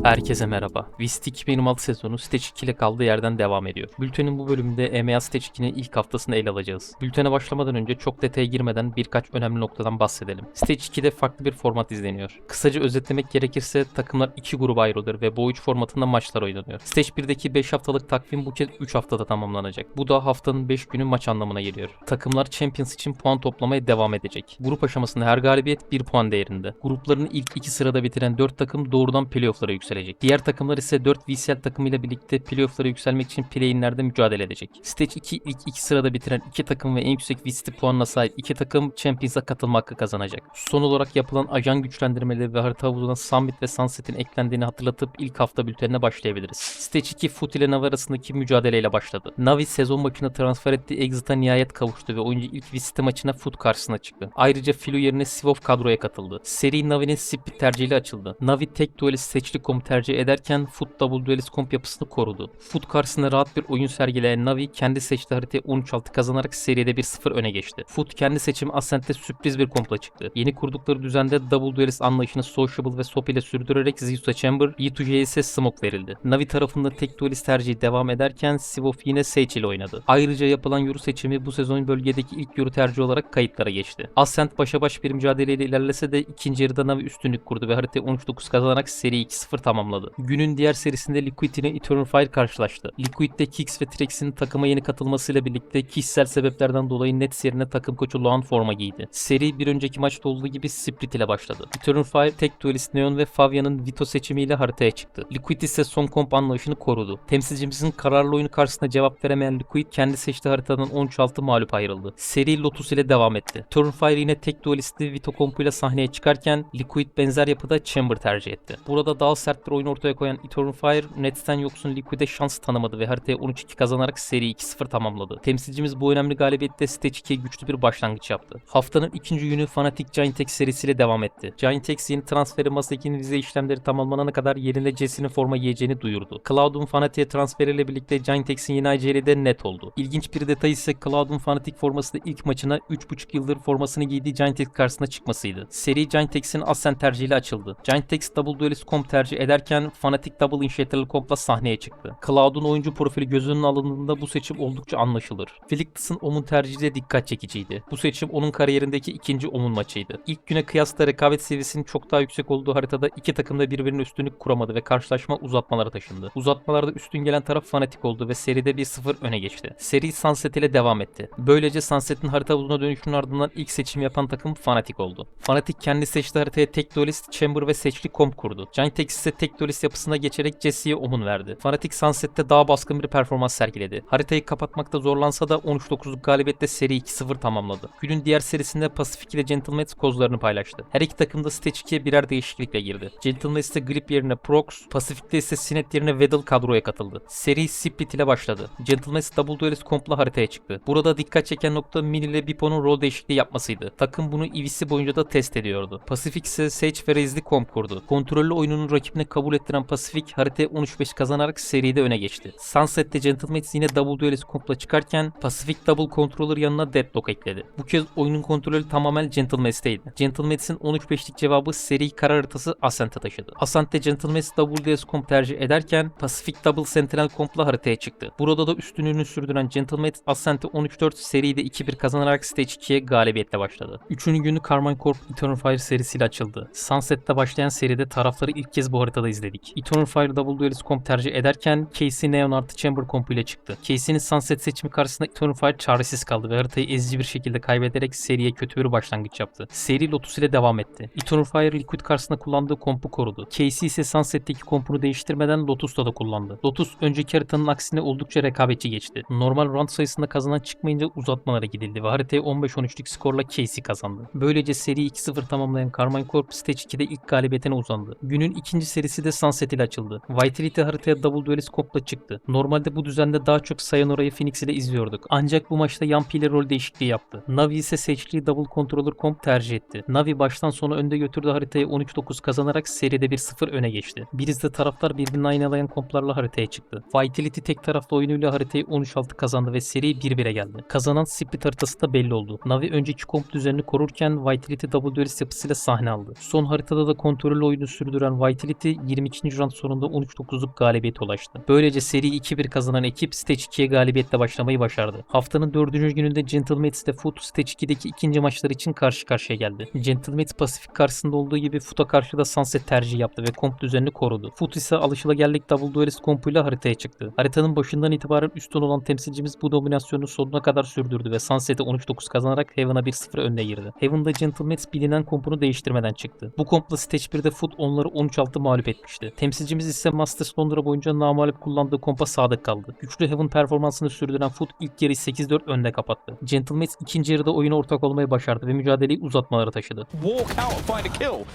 Herkese merhaba. Vist 2026 sezonu Stage 2 ile kaldığı yerden devam ediyor. Bültenin bu bölümünde EMEA Stage 2'nin ilk haftasını ele alacağız. Bültene başlamadan önce çok detaya girmeden birkaç önemli noktadan bahsedelim. Stage 2'de farklı bir format izleniyor. Kısaca özetlemek gerekirse takımlar 2 gruba ayrılır ve bu 3 formatında maçlar oynanıyor. Stage 1'deki 5 haftalık takvim bu kez 3 haftada tamamlanacak. Bu da haftanın 5 günü maç anlamına geliyor. Takımlar Champions için puan toplamaya devam edecek. Grup aşamasında her galibiyet 1 puan değerinde. Grupların ilk 2 sırada bitiren 4 takım doğrudan playoff'lara yükselecek. Diğer takımlar ise 4 VCL takımıyla birlikte playoff'lara yükselmek için play-in'lerde mücadele edecek. Stage 2 ilk 2 sırada bitiren 2 takım ve en yüksek VCT puanına sahip 2 takım Champions'a katılma hakkı kazanacak. Son olarak yapılan ajan güçlendirmeleri ve harita havuzuna Summit ve Sunset'in eklendiğini hatırlatıp ilk hafta bültenine başlayabiliriz. Stage 2 Foot ile Navi arasındaki mücadeleyle başladı. Navi sezon başına transfer ettiği Exit'a nihayet kavuştu ve oyuncu ilk VCT maçına Foot karşısına çıktı. Ayrıca Filo yerine Sivov kadroya katıldı. Seri Navi'nin split tercihiyle açıldı. Navi tek duelist seçli komut tercih ederken Foot double duelist komp yapısını korudu. Foot karşısında rahat bir oyun sergileyen Navi kendi seçtiği haritayı 13-6 kazanarak seride 1-0 öne geçti. Foot kendi seçimi Ascent'te sürpriz bir kompla çıktı. Yeni kurdukları düzende double duelist anlayışını Sociable ve Sop ile sürdürerek Zeus'a Chamber, E2J'ye ise Smoke verildi. Navi tarafında tek duelist tercihi devam ederken Sivov yine Sage ile oynadı. Ayrıca yapılan yoru seçimi bu sezon bölgedeki ilk yoru tercihi olarak kayıtlara geçti. Ascent başa baş bir mücadeleyle ilerlese de ikinci yarıda Navi üstünlük kurdu ve haritayı 13-9 kazanarak seri 2-0 tamamladı. Günün diğer serisinde Liquid ile Eternal Fire karşılaştı. Liquid'de Kix ve Trex'in takıma yeni katılmasıyla birlikte kişisel sebeplerden dolayı Nets yerine takım koçu Loan forma giydi. Seri bir önceki maçta olduğu gibi Split ile başladı. Eternal Fire tek duelist Neon ve Favia'nın Vito seçimiyle haritaya çıktı. Liquid ise son komp anlayışını korudu. Temsilcimizin kararlı oyunu karşısında cevap veremeyen Liquid kendi seçtiği haritadan 13-6 mağlup ayrıldı. Seri Lotus ile devam etti. Eternal Fire yine tek duelisti Vito kompuyla sahneye çıkarken Liquid benzer yapıda Chamber tercih etti. Burada daha sert bir oyun ortaya koyan Eternal Fire, Nets'ten yoksun Liquid'e şans tanımadı ve haritaya 13-2 kazanarak seri 2-0 tamamladı. Temsilcimiz bu önemli galibiyette Stage 2'ye güçlü bir başlangıç yaptı. Haftanın ikinci günü Fnatic Giant X serisiyle devam etti. Giant X yeni transferi Masaki'nin vize işlemleri tamamlanana kadar yerine Jesse'nin forma giyeceğini duyurdu. Cloud'un Fnatic'e transferiyle birlikte Giant X'in yeni ICL'i de net oldu. İlginç bir detay ise Cloud'un Fnatic formasıyla ilk maçına 3,5 yıldır formasını giydiği Giant X karşısına çıkmasıydı. Seri Giant X'in Ascent tercihiyle açıldı. Giant X Double Duelist Comp tercih ederken Fnatic Double Initiator'lı kompla sahneye çıktı. Cloud'un oyuncu profili göz önüne alındığında bu seçim oldukça anlaşılır. Felictus'ın Omun tercihi de dikkat çekiciydi. Bu seçim onun kariyerindeki ikinci Omun maçıydı. İlk güne kıyasla rekabet seviyesinin çok daha yüksek olduğu haritada iki takım da birbirinin üstünlük kuramadı ve karşılaşma uzatmalara taşındı. Uzatmalarda üstün gelen taraf Fnatic oldu ve seride 1-0 öne geçti. Seri Sunset ile devam etti. Böylece Sunset'in harita havuzuna dönüşünün ardından ilk seçim yapan takım Fnatic oldu. Fnatic kendi seçtiği haritaya tek duelist, Chamber ve seçli komp kurdu. Giant X ise tek duelist yapısına geçerek Jesse'ye Omun verdi. Fnatic Sunset'te daha baskın bir performans sergiledi. Haritayı kapatmakta zorlansa da 13-9'luk galibiyetle seri 2-0 tamamladı. Günün diğer serisinde Pacific ile Gentleman kozlarını paylaştı. Her iki takım da Stage 2'ye birer değişiklikle girdi. Gentleman ise Grip yerine Prox, Pacific'te ise Sinet yerine Weddle kadroya katıldı. Seri Split ile başladı. Gentleman Double Duelist kompla haritaya çıktı. Burada dikkat çeken nokta Mini ile Bipo'nun rol değişikliği yapmasıydı. Takım bunu EVC boyunca da test ediyordu. Pacific ise Sage ve Raze'li komp kurdu. Kontrollü oyununu rakibine kabul ettiren Pacific haritaya 13-5 kazanarak seride öne geçti. Sunset'te Gentlemates yine Double Duelist kompla çıkarken Pacific Double Controller yanına Deadlock ekledi. Bu kez oyunun kontrolü tamamen Gentlemate'steydi. Gentlemate'in 13-5'lik cevabı seri karar haritası Ascent'e taşıdı. Ascent'te Gentlemates Double Duelist komp tercih ederken Pacific Double Sentinel kompla haritaya çıktı. Burada da üstünlüğünü sürdüren Gentlemates Ascent'e 13-4 seride 2-1 kazanarak Stage 2'ye galibiyetle başladı. Üçüncü günü Carmine Corp Eternal Fire serisiyle açıldı. Sunset'te başlayan seride tarafları ilk kez bu haritada izledik. Eternal Fire Double Duelist komp tercih ederken Casey Neon artı Chamber kompu ile çıktı. Casey'nin Sunset seçimi karşısında Eternal Fire çaresiz kaldı ve haritayı ezici bir şekilde kaybederek seriye kötü bir başlangıç yaptı. Seri Lotus ile devam etti. Eternal Fire Liquid karşısında kullandığı kompu korudu. Casey ise Sunset'teki kompunu değiştirmeden Lotus'ta da kullandı. Lotus önceki haritanın aksine oldukça rekabetçi geçti. Normal round sayısında kazanan çıkmayınca uzatmalara gidildi ve haritayı 15-13'lük skorla Casey kazandı. Böylece seri 2-0 tamamlayan Carmine Corp Stage 2'de ilk galibiyetine uzandı. Günün ikinci serisi de Sunset ile açıldı. Vitality haritaya Double Duelist kompla çıktı. Normalde bu düzende daha çok Sayanora'yı Phoenix ile izliyorduk. Ancak bu maçta Yampi ile rol değişikliği yaptı. Navi ise seçtiği Double Controller komp tercih etti. Navi baştan sona önde götürdü haritayı 13-9 kazanarak seride 1-0 öne geçti. Birizde taraftar birbirini aynalayan komplarla haritaya çıktı. Vitality tek taraflı oyunuyla haritayı 13-6 kazandı ve seri 1-1'e geldi. Kazanan split haritası da belli oldu. Navi önceki komp düzenini korurken Vitality Double Duelist yapısıyla sahne aldı. Son haritada da kontrollü oyunu sürdüren Vitality 22. round sonunda 13-9'luk galibiyete ulaştı. Böylece seri 2-1 kazanan ekip Stage 2'ye galibiyetle başlamayı başardı. Haftanın 4. gününde Gentlemates ile Foot Stage 2'deki ikinci maçlar için karşı karşıya geldi. Gentlemates Pasifik karşısında olduğu gibi Foot'a karşı da Sunset tercih yaptı ve komp düzenini korudu. Foot ise alışılageldik Double Duelist kompuyla haritaya çıktı. Haritanın başından itibaren üstün olan temsilcimiz bu dominasyonu sonuna kadar sürdürdü ve Sunset'e 13-9 kazanarak Heaven'a 1-0 önde girdi. Heaven'da Gentlemates bilinen kompunu değiştirmeden çıktı. Bu kompla Stage 1'de Foot onları 13-6 mağlup etmişti. Temsilcimiz ise Masters Londra boyunca namağlup kullandığı kompa sadık kaldı. Güçlü Heaven performansını sürdüren Foot ilk yarıyı 8-4 önde kapattı. Gentlemates ikinci yarıda oyuna ortak olmayı başardı ve mücadeleyi uzatmalara taşıdı. Walk out and find a kill.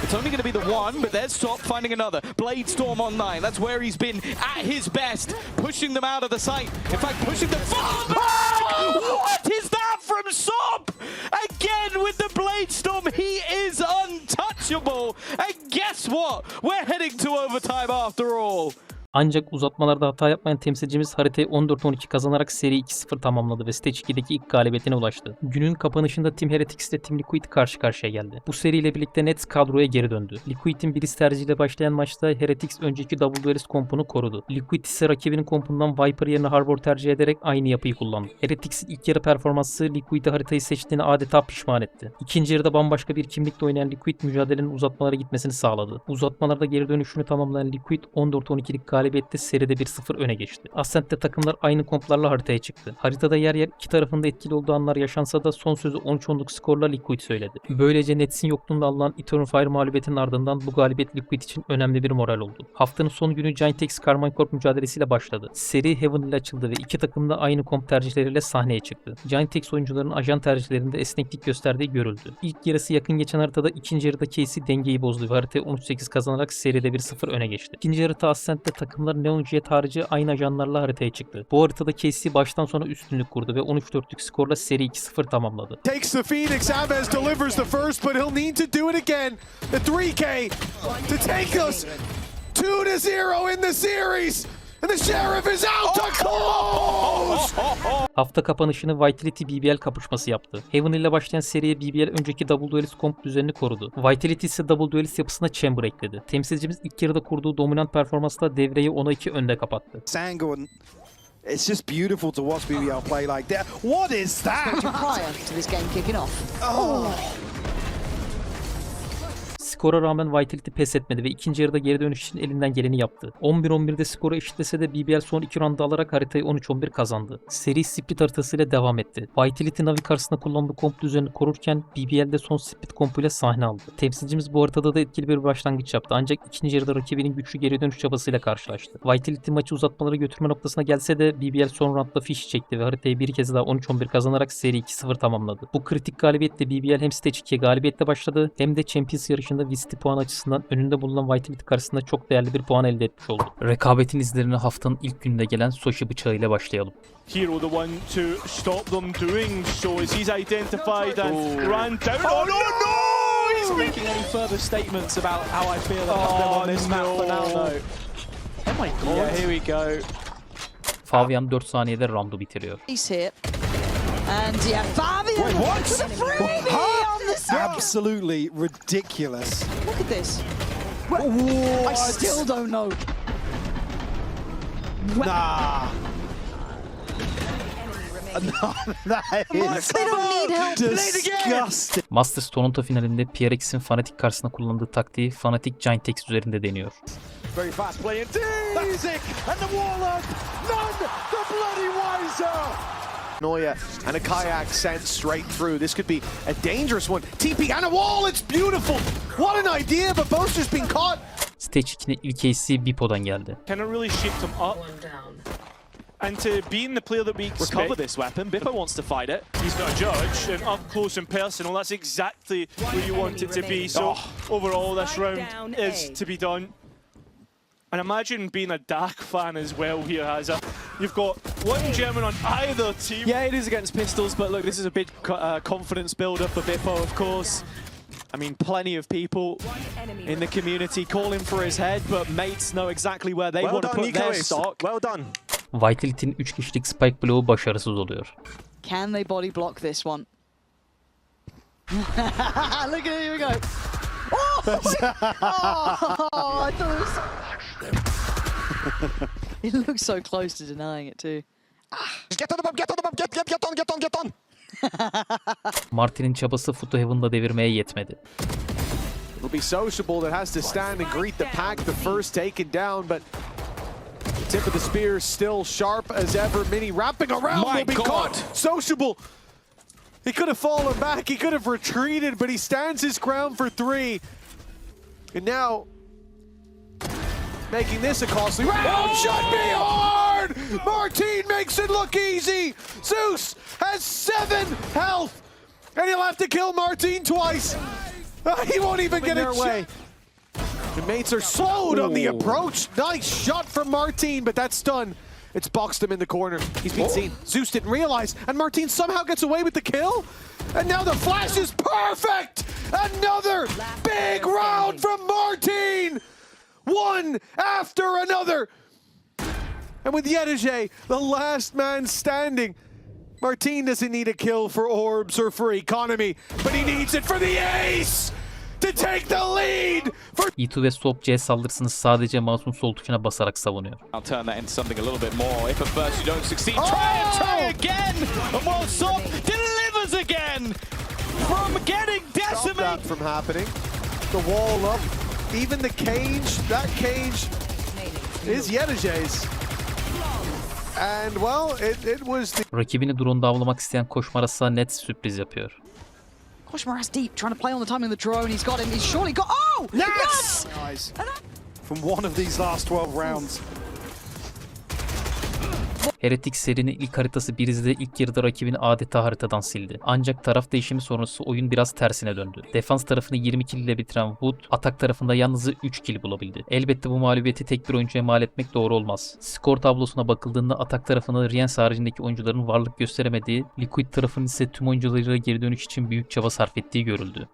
It's only going to be the one, but there's Top finding another. Blade Storm on 9. That's where he's been at his best, pushing them out of the site. In fact, pushing them. What is that from Sop? Again with the Blade Storm, he is untouchable. And guess what? We're heading to overtime after all. Ancak uzatmalarda hata yapmayan temsilcimiz haritayı 14-12 kazanarak seri 2-0 tamamladı ve Stage 2'deki ilk galibiyetine ulaştı. Günün kapanışında Team Heretics ile Team Liquid karşı karşıya geldi. Bu seriyle birlikte Nets kadroya geri döndü. Liquid'in Breeze tercihiyle başlayan maçta Heretics önceki Double Duelist kompunu korudu. Liquid ise rakibinin kompundan Viper yerine Harbor tercih ederek aynı yapıyı kullandı. Heretics'in ilk yarı performansı Liquid'e haritayı seçtiğini adeta pişman etti. İkinci yarıda bambaşka bir kimlikle oynayan Liquid mücadelenin uzatmalara gitmesini sağladı. Uzatmalarda geri dönüşünü tamamlayan Liquid 14-12'lik galibiyette seride 1-0 öne geçti. Ascent'te takımlar aynı komplarla haritaya çıktı. Haritada yer yer iki tarafında etkili olduğu anlar yaşansa da son sözü 13-10'luk skorla Liquid söyledi. Böylece Nets'in yokluğunda alınan Eternal Fire mağlubiyetinin ardından bu galibiyet Liquid için önemli bir moral oldu. Haftanın son günü Giant X Carmine Corp mücadelesiyle başladı. Seri Heaven ile açıldı ve iki takım da aynı komp tercihleriyle sahneye çıktı. Giant X oyuncularının ajan tercihlerinde esneklik gösterdiği görüldü. İlk yarısı yakın geçen haritada ikinci yarıda Casey dengeyi bozdu ve haritayı 13-8 kazanarak seride 1-0 öne geçti. İkinci yarıda Ascent'te takımlar Neon Jet harici aynı ajanlarla haritaya çıktı. Bu haritada Casey baştan sona üstünlük kurdu ve 13-4'lük skorla seri 2-0 tamamladı. Takes the Phoenix, Aves delivers the first, but he'll need to do it again. The 3K to take us 2-0 in the series. And the Sheriff is out to close! Hafta kapanışını Vitality BBL kapışması yaptı. Heaven ile başlayan seriye BBL önceki Double Duelist komp düzenini korudu. Vitality ise Double Duelist yapısına Chamber ekledi. Temsilcimiz ilk yarıda kurduğu dominant performansla devreyi 10'a 2 önde kapattı. Sangorn, it's just beautiful to watch BBL play like that. What is that? Prior to this game kicking off. Skora rağmen Vitality pes etmedi ve ikinci yarıda geri dönüş için elinden geleni yaptı. 11-11'de skoru eşitlese de BBL son 2 roundda alarak haritayı 13-11 kazandı. Seri split haritasıyla devam etti. Vitality Navi karşısında kullandığı komp düzenini korurken BBL'de son split kompuyla sahne aldı. Temsilcimiz bu haritada da etkili bir başlangıç yaptı ancak ikinci yarıda rakibinin güçlü geri dönüş çabasıyla karşılaştı. Vitality maçı uzatmalara götürme noktasına gelse de BBL son roundda fiş çekti ve haritayı bir kez daha 13-11 kazanarak seri 2-0 tamamladı. Bu kritik galibiyetle BBL hem Stage 2'ye galibiyetle başladı hem de Champions yarışında VST puan açısından önünde bulunan Vitality karşısında çok değerli bir puan elde etmiş oldu. Rekabetin izlerine haftanın ilk gününde gelen Soshi bıçağı ile başlayalım. Hero the one to stop them doing so as he's identified and ran down. Oh no! He's making any further statements about how I feel about them on this map for now though. Oh my god. Yeah, here we go. Fabian 4 saniyede roundu bitiriyor. He's here. And yeah, Fabian with a freebie on the side. Absolutely ridiculous. Look at this. I still don't know. Nah. That is They don't need help. disgusting. Masters Toronto finalinde PRX'in Fnatic karşısında kullandığı taktiği Fnatic Giant X üzerinde deniyor. Very fast play indeed. That's it. And the Warlock. None the bloody wiser. Noya and a kayak sent straight through. This could be a dangerous one. TP and a wall. It's beautiful. What an idea, but Boaster's been caught. Stage 2'nin ilk ace'i Bippo'dan geldi. Kind of really shaped him up. And to being the player that we expect, Recover this weapon. Bippo wants to fight it. he's got a judge and up close and personal. That's exactly where you want it to be. So overall, this round is to be done. And imagine being a Dark fan as well here, Hazza. You've got one German on either team. Yeah, it is against pistols, but look, this is a big confidence builder for Bippo, of course. I mean, plenty of people in the community calling for his head, but mates know exactly where they want to put their stock. Well done. Vitality'nin 3 kişilik spike bloğu başarısız oluyor. Can they body block this one? Look at it, here we go. Oh, I thought it was... He looks so close to denying it too. Get on the bomb, get on the bomb, get on. Martin'in çabası Futu Heaven'da devirmeye yetmedi. It'll be Sociable that has to stand and greet the pack, the first taken down, but the tip of the spear still sharp as ever. Mini wrapping around My will be God. caught. Sociable. He could have fallen back, he could have retreated, but he stands his ground for 3. And now, making this a costly round. Should be hard! Martin makes it look easy. Zeus has 7 health, and he'll have to kill Martin twice. He won't even get it away. The mates are slowed on the approach. Nice shot from Martin, but that's done. It's boxed him in the corner. He's been seen. Zeus didn't realize, and Martin somehow gets away with the kill. And now the flash is perfect! Another big round from Martin! One after another! And with Yedige, the last man standing, Martin doesn't need a kill for orbs or for economy, but he needs it for the ace! To take the lead for E2 ve Soap C saldırısını sadece mouse'un sol tuşuna basarak savunuyor. I'll turn that into something a little bit more. If at first you don't succeed, try again! And while Sop delivers again from getting stop decimated. that from happening. The wall up, even the cage, that cage is Yedige's. And well, it was the Rakibini drone'da avlamak isteyen Koşmaras'a net sürpriz yapıyor. Koshmaras deep, trying to play on the timing of the drone. He's got him. He's surely got... Oh! Yes! Yes! From one of these last 12 rounds. Heretic serinin ilk haritası Biriz'de ilk yarıda rakibini adeta haritadan sildi. Ancak taraf değişimi sonrası oyun biraz tersine döndü. Defans tarafını 20 kill ile bitiren Wood, atak tarafında yalnızca 3 kill bulabildi. Elbette bu mağlubiyeti tek bir oyuncuya mal etmek doğru olmaz. Skor tablosuna bakıldığında atak tarafında Riens haricindeki oyuncuların varlık gösteremediği, Liquid tarafının ise tüm oyuncularıyla geri dönüş için büyük çaba sarf ettiği görüldü.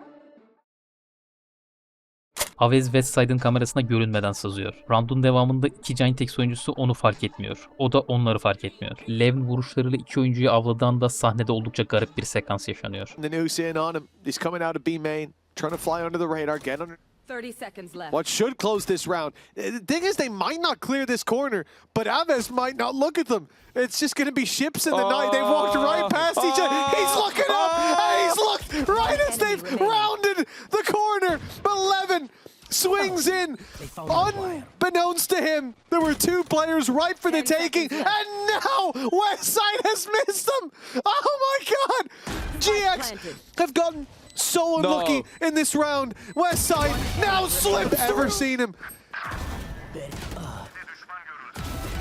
Aves Westside'ın kamerasına görünmeden sızıyor. Round'un devamında iki Giant X oyuncusu onu fark etmiyor. O da onları fark etmiyor. Levin vuruşlarıyla iki oyuncuyu avladığı anda sahnede oldukça garip bir sekans yaşanıyor. the noose in on him. He's coming out of B main, trying to fly under the radar, get under 30 seconds left. what should close this round. The thing is, they might not clear this corner, but Aves might not look at them. It's just going to be ships in the night. They walked right past each other. He's looking up, and he's looked right as they've rounded the corner. But Levin swings in. Unbeknownst to him, there were 2 players ripe for the taking, and now Westside has missed them. Oh my God! GX have gotten so unlucky in this round. Westside now slips. Ever seen him?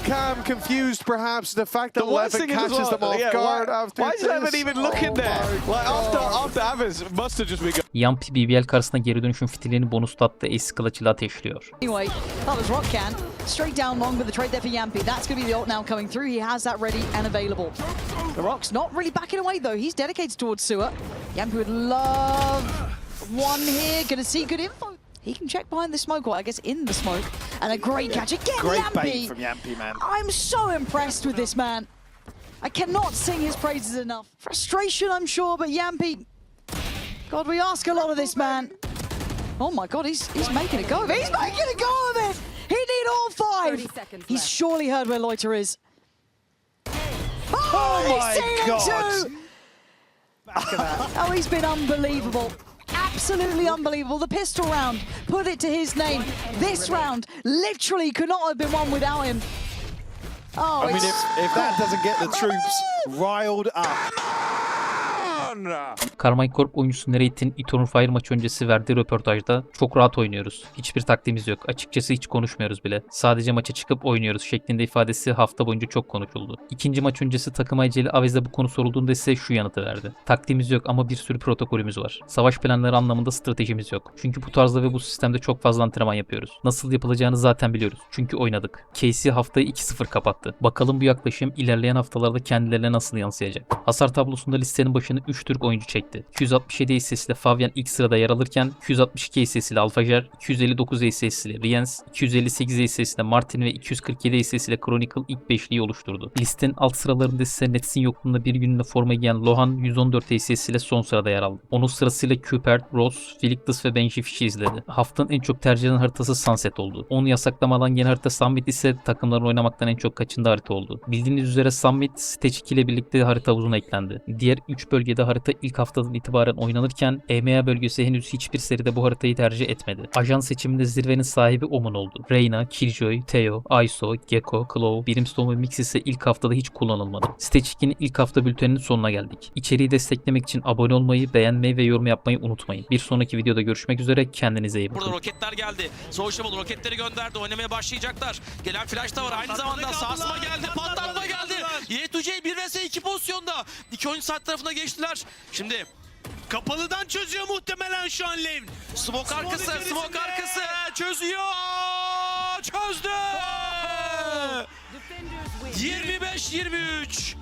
Cam confused, perhaps the fact that The worst Levin thing is as catches them well, off yeah, guard after why is Levin this. even looking there? my Like God. after Avis must have just been going. Yampi BBL karşısında geri dönüşün fitilini bonus tatlı Ace Clutch ile ateşliyor. Anyway, that was Rockcan. Straight down long with the trade there for Yampi. That's going to be the ult now coming through. He has that ready and available. The Rock's not really backing away though. He's dedicated towards Sewer. Yampi would love one here. Going to see good info. He can check behind the smoke, or I guess in the smoke. And a great catch again, Great Yampi. bait from Yampi, man. I'm so impressed with this man. I cannot sing his praises enough. Frustration, I'm sure, but Yampi... God, we ask a lot of this man. Oh my God, he's making a go of it. He's making a go of it! He need all 30 5! seconds He's left. surely heard where Loiter is. Oh, my he's seen God. it too! Oh, he's been unbelievable. Absolutely unbelievable. The pistol round, put it to his name. This round literally could not have been won without him. Oh, I mean, it's... if that doesn't get the troops riled up. Carmine Corp oyuncusu Nereit'in Eternal Fire maçı öncesi verdiği röportajda "Çok rahat oynuyoruz. Hiçbir taktiğimiz yok. Açıkçası hiç konuşmuyoruz bile. Sadece maça çıkıp oynuyoruz" şeklinde ifadesi hafta boyunca çok konuşuldu. İkinci maç öncesi takım aceli Avez'de bu konu sorulduğunda ise şu yanıtı verdi. "Taktiğimiz yok ama bir sürü protokolümüz var. Savaş planları anlamında stratejimiz yok. Çünkü bu tarzda ve bu sistemde çok fazla antrenman yapıyoruz. Nasıl yapılacağını zaten biliyoruz. Çünkü oynadık." KC haftayı 2-0 kapattı. Bakalım bu yaklaşım ilerleyen haftalarda kendilerine nasıl yansıyacak. Hasar tablosunda listenin başını 3 3 Türk oyuncu çekti. 267 ACS ile Fabian ilk sırada yer alırken 262 ACS ile Alfajer, 259 ACS ile Riens, 258 ACS ile Martin ve 247 ACS ile Chronicle ilk beşliği oluşturdu. Listenin alt sıralarında ise Nets'in yokluğunda bir gününe forma giyen Lohan 114 ACS ile son sırada yer aldı. Onun sırasıyla Cooper, Ross, Felix ve Benji Fish'i izledi. Haftanın en çok tercih edilen haritası Sunset oldu. Onu yasaklamadan yeni harita Summit ise takımların oynamaktan en çok kaçındığı harita oldu. Bildiğiniz üzere Summit Stage 2 ile birlikte harita havuzuna eklendi. Diğer 3 bölgede harita ilk haftadan itibaren oynanırken EMEA bölgesi henüz hiçbir seride bu haritayı tercih etmedi. Ajan seçiminde zirvenin sahibi Omen oldu. Reyna, Killjoy, Theo, Aiso, Gecko, Claw, Brimstone ve Mix ise ilk haftada hiç kullanılmadı. Stage 2'nin ilk hafta bülteninin sonuna geldik. İçeriği desteklemek için abone olmayı, beğenmeyi ve yorum yapmayı unutmayın. Bir sonraki videoda görüşmek üzere, kendinize iyi bakın. Burada roketler geldi. Sociable roketleri gönderdi. Oynamaya başlayacaklar. Gelen flash da var. Aynı zamanda sarsma geldi. Patlatma geldi. Y2J 1 vs 2 pozisyonda. İki oyuncu side tarafına geçtiler. Şimdi Kapalıdan çözüyor muhtemelen şu an Levn. smoke arkası. Smoke arkası. Çözüyor. Çözdü. 25-23.